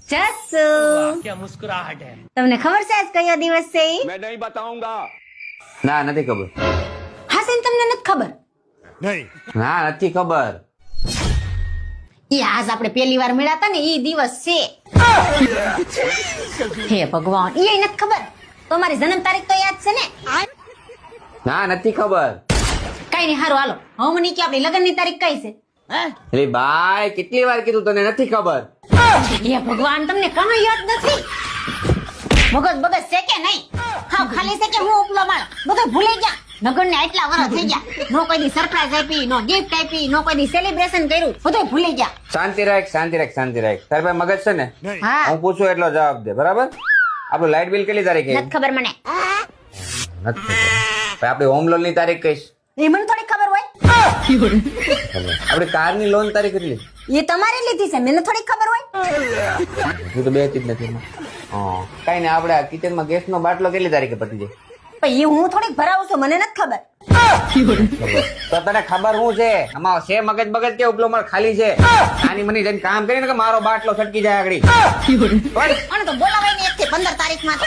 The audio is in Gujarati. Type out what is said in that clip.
જસ્સુ क्या मुस्कुराहट है। તમને ખબર છે આજ કયો દિવસ છે ઈ? मैं नहीं बताऊंगा। ના નથી ખબર. હા સેન તમને નથી ખબર ના નથી ખબર. ઈ આજ આપણે પહેલી વાર મળ્યા હતા ને ઈ દિવસ છે હે ભગવાન ઈ નથી ખબર તમારી જન્મ તારીખ તો યાદ છે ને ના નથી ખબર. કઈ નહીં હારું હાલો હવે મને કે આપણી લગ્નની તારીખ કઈ છે અરે ભાઈ કેટલી વાર કીધું તને નથી ખબર. હે ભગવાન તમને કનો યાદ નથી મગજ બગજ છે કે નહીં હા ખાલી છે કે હું ઉપલો માળ બધું ભૂલી ગયા લગ્ન ને આટલા વર્ષ થઈ ગયા નો કોઈ દી સરપ્રાઈઝ આપી નો ગિફ્ટ આપી નો કોઈ દી સેલિબ્રેશન કર્યું બધું ભૂલી ગયા શાંતિ રાખ શાંતિ રાખ શાંતિ રાખ. તારી પાસે મગજ છે ને હા હું પૂછું એટલો જવાબ દે બરાબર. આપણું લાઇટ બિલ કેટલી તારીખે નથી ખબર મને નથી ખબર. ભાઈ આપણી હોમ લોન ની તારીખ કઈ છે? એ મને થોડી ખબર હોય આપણી કાર ની લોન તારીખ કેટલી? એ તમારે લીધી છે મને થોડી ખબર હોય હું તો બે જ નથી એમાં. હા કઈ ને આપણે કિચન માં ગેસ નો બાટલો કેટલી તારીખે પતી જાય? પણ એ હું થોડીક ભરાવું છું મને નથી ખબર તો તને ખબર શું છે આમાં છે મગજ બગજ કે ઉપલો માળ ખાલી છે? આની મને જઈને કામ કરીને કે મારો બાટલો છટકી જાય આગળ. અને તો બોલાવાય ને 1 થી 15 તારીખમાં